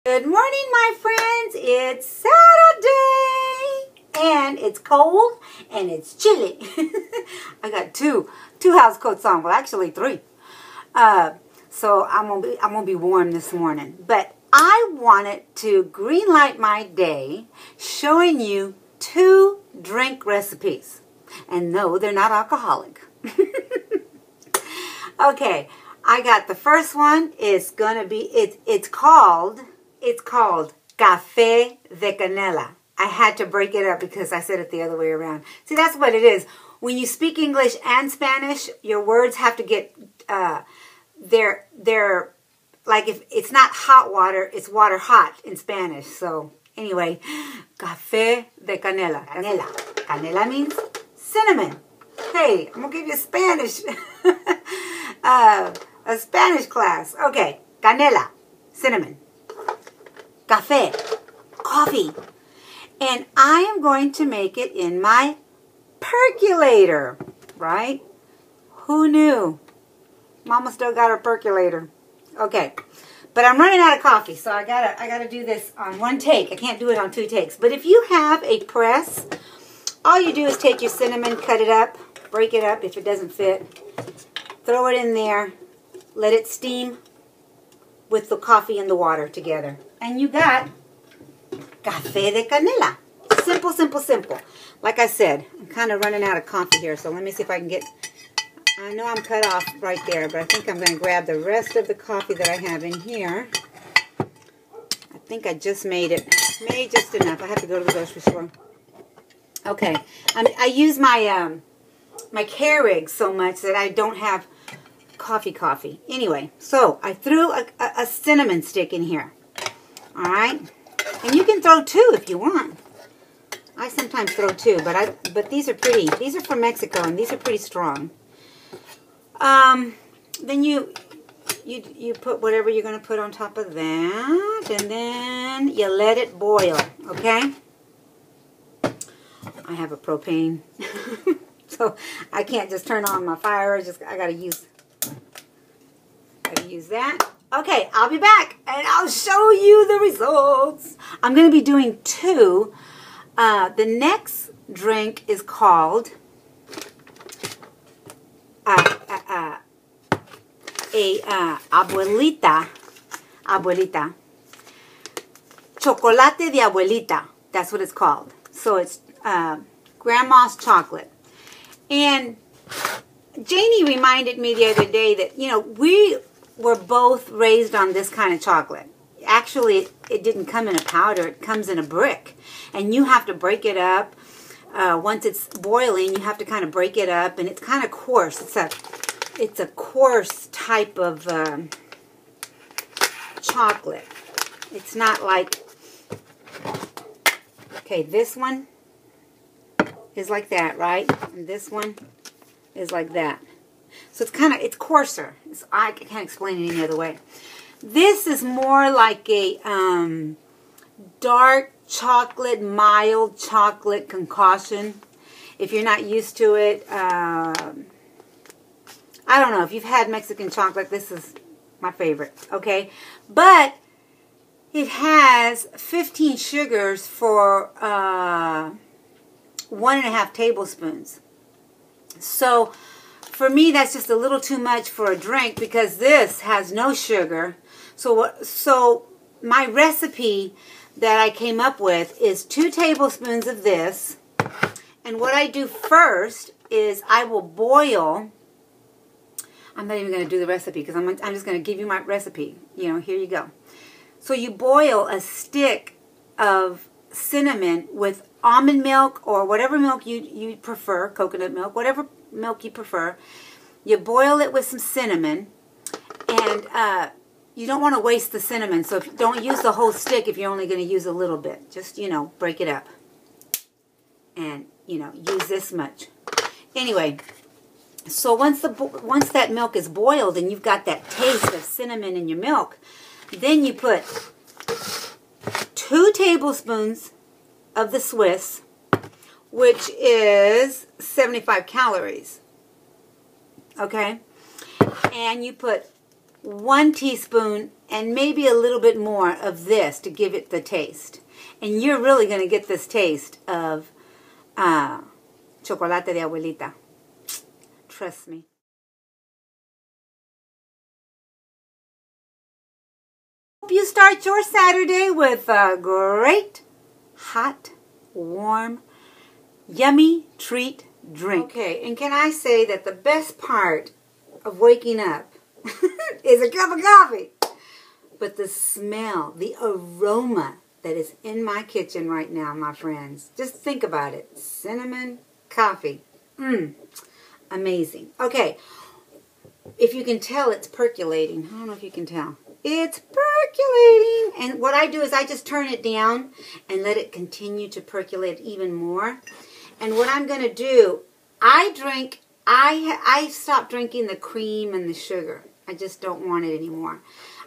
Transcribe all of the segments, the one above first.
Good morning, my friends. It's Saturday, and it's cold, and it's chilly. I got two house coats on. Well, actually three. So I'm gonna be warm this morning. But I wanted to green light my day, showing you 2 drink recipes, and no, they're not alcoholic. Okay, I got the first one. It's gonna be It's called Café de Canela. I had to break it up because I said it the other way around. See, that's what it is. When you speak English and Spanish, your words have to get, they're like, if it's not hot water, it's water hot in Spanish. So anyway, Café de Canela. Canela. Canela means cinnamon. Hey, I'm going to give you a Spanish, a Spanish class. Okay, canela, cinnamon. Café, coffee. And I am going to make it in my percolator, right? Who knew? Mama still got her percolator. Okay, but I'm running out of coffee, so I gotta do this on 1 take. I can't do it on 2 takes. But if you have a press, all you do is take your cinnamon, cut it up, break it up if it doesn't fit, throw it in there, let it steam with the coffee and the water together. And you got Café de Canela. Simple, simple, simple. Like I said, I'm kind of running out of coffee here, so let me see if I can get... I know I'm cut off right there, but I think I'm going to grab the rest of the coffee that I have in here. I think I just made just enough. I have to go to the grocery store. Okay. I use my my Keurig so much that I don't have coffee. Anyway, so I threw a cinnamon stick in here. All right, and you can throw 2 if you want. I sometimes throw 2, but these are pretty. These are from Mexico, and these are pretty strong. Then you put whatever you're going to put on top of that, and then you let it boil. Okay. I have a propane, so I can't just turn on my fire. I gotta use that. Okay, I'll be back, and I'll show you the results. I'm going to be doing 2. The next drink is called abuelita. Chocolate de abuelita. That's what it's called. So it's grandma's chocolate. And Janie reminded me the other day that, you know, we were both raised on this kind of chocolate. Actually, it didn't come in a powder. It comes in a brick. And you have to break it up. Once it's boiling, you have to kind of break it up. And it's kind of coarse. It's a coarse type of chocolate. It's not like... Okay, this one is like that, right? And this one is like that. So it's coarser. I can't explain it any other way. This is more like a dark chocolate, mild chocolate concoction. If you're not used to it, I don't know. If you've had Mexican chocolate, this is my favorite, okay? But it has 15 sugars for 1.5 tablespoons. So for me, that's just a little too much for a drink because this has no sugar. So my recipe that I came up with is 2 tablespoons of this. And what I do first is I will boil. I'm not even going to do the recipe because I'm just going to give you my recipe. You know, here you go. So you boil a stick of cinnamon with almond milk or whatever milk you prefer, coconut milk, whatever milk you prefer. You boil it with some cinnamon, and you don't want to waste the cinnamon, so don't use the whole stick if you're only going to use a little bit. Just, you know, break it up and, you know, use this much. Anyway, so once that milk is boiled and you've got that taste of cinnamon in your milk, then you put 2 tablespoons of the Swiss, which is 75 calories. Okay? And you put 1 teaspoon and maybe a little bit more of this to give it the taste. And you're really going to get this taste of chocolate de abuelita. Trust me. Hope you start your Saturday with a great, hot, warm, yummy treat drink. Okay, and can I say that the best part of waking up is a cup of coffee? But the smell, the aroma that is in my kitchen right now, my friends. Just think about it. Cinnamon, coffee. Amazing. Okay, if you can tell, it's percolating. I don't know if you can tell. It's percolating. And what I do is I just turn it down and let it continue to percolate even more. And what I'm going to do, I stopped drinking the cream and the sugar. I just don't want it anymore.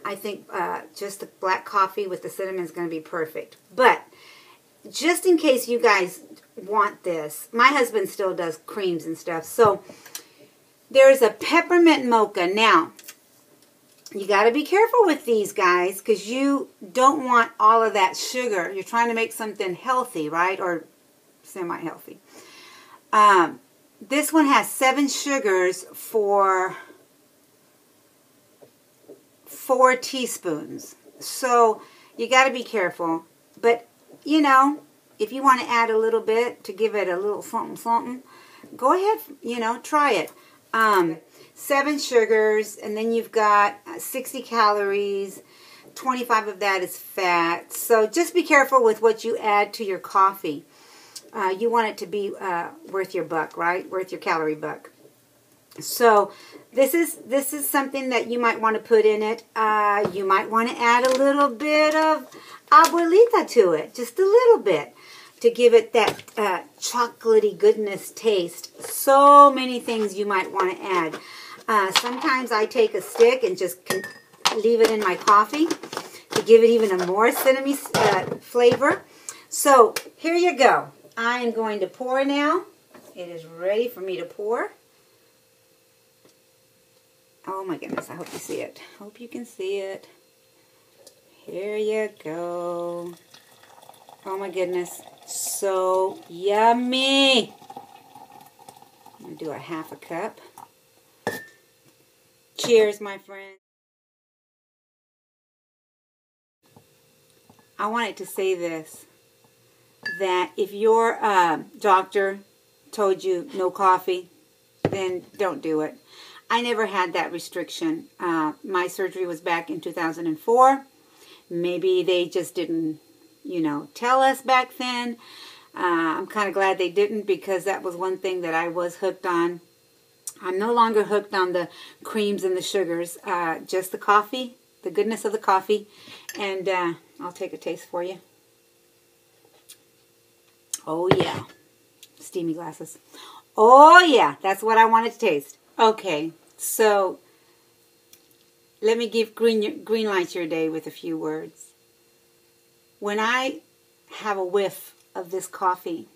I think just the black coffee with the cinnamon is going to be perfect. But just in case you guys want this, my husband still does creams and stuff. So there's a peppermint mocha. Now, you got to be careful with these, guys, because you don't want all of that sugar. You're trying to make something healthy, right? Or semi-healthy. This one has 7 sugars for 4 teaspoons. So you got to be careful. But, you know, if you want to add a little bit to give it a little something, something, go ahead, you know, try it. 7 sugars, and then you've got 60 calories. 25 of that is fat. So just be careful with what you add to your coffee. You want it to be worth your buck, right? Worth your calorie buck. So this is something that you might want to put in it. You might want to add a little bit of abuelita to it, just a little bit, to give it that chocolatey goodness taste. So many things you might want to add. Sometimes I take a stick and just leave it in my coffee to give it even a more cinnamon flavor. So here you go. I am going to pour now. It is ready for me to pour. Oh my goodness, I hope you see it. Hope you can see it. Here you go. Oh my goodness, so yummy. I'm going to do a half a cup. Cheers, my friend. I wanted to say this, that if your doctor told you no coffee, then don't do it. I never had that restriction. My surgery was back in 2004. Maybe they just didn't, you know, tell us back then. I'm kind of glad they didn't, because that was one thing that I was hooked on. I'm no longer hooked on the creams and the sugars, just the coffee, the goodness of the coffee. And I'll take a taste for you. Oh yeah, steamy glasses. Oh yeah, that's what I wanted to taste. Okay, so let me give green light your day with a few words. When I have a whiff of this coffee,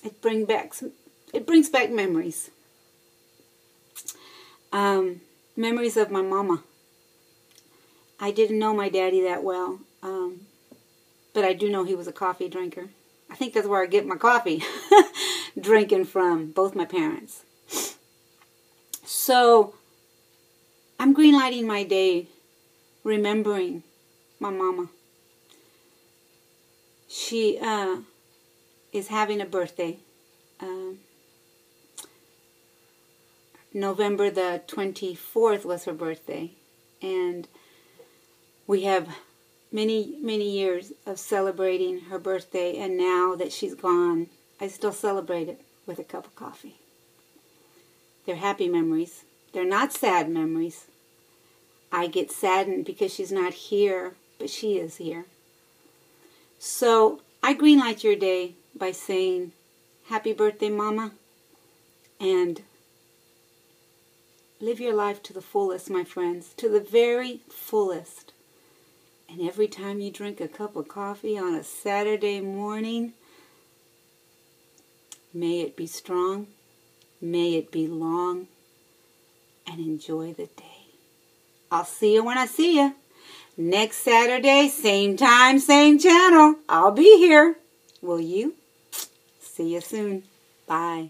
it brings back memories. Memories of my mama. I didn't know my daddy that well, but I do know he was a coffee drinker. I think that's where I get my coffee drinking from, both my parents. So I'm greenlighting my day remembering my mama. She is having a birthday. November the 24th was her birthday. And we have many, many years of celebrating her birthday. And now that she's gone, I still celebrate it with a cup of coffee. They're happy memories. They're not sad memories. I get saddened because she's not here, but she is here. So I greenlight your day by saying, happy birthday, Mama. And live your life to the fullest, my friends, to the very fullest. And every time you drink a cup of coffee on a Saturday morning, may it be strong, may it be long, and enjoy the day. I'll see you when I see you. Next Saturday, same time, same channel. I'll be here. Will you? See you soon. Bye.